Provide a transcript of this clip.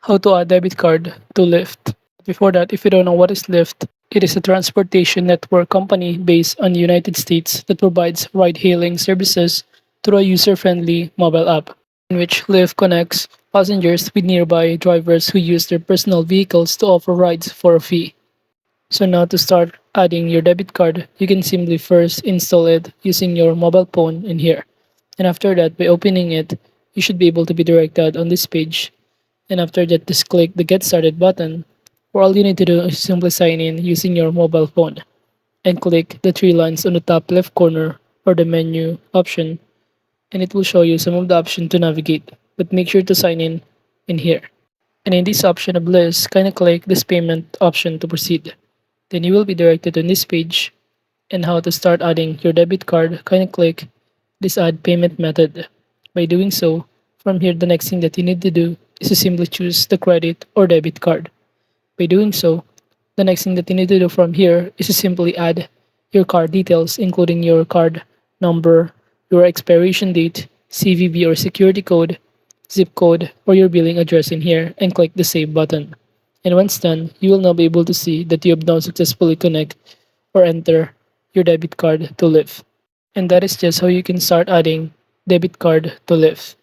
How to add debit card to Lyft. Before that, if you don't know what is Lyft, it is a transportation network company based on the United States that provides ride-hailing services through a user-friendly mobile app, in which Lyft connects passengers with nearby drivers who use their personal vehicles to offer rides for a fee. So now to start adding your debit card, you can simply first install it using your mobile phone in here. And after that, by opening it, you should be able to be directed on this page. And after that, just click the Get Started button, where all you need to do is simply sign in using your mobile phone and click the three lines on the top left corner or the menu option, and it will show you some of the options to navigate. But make sure to sign in here. And in this option of list, kind of click this payment option to proceed. Then you will be directed on this page and how to start adding your debit card. Kind of click this add payment method. By doing so, from here the next thing that you need to do is to simply choose the credit or debit card. By doing so, the next thing that you need to do from here is to simply add your card details, including your card number, your expiration date, CVV or security code, zip code, or your billing address in here, and click the save button. And once done, you will now be able to see that you have now successfully connect or enter your debit card to Lyft. And that is just how you can start adding debit card to Lyft.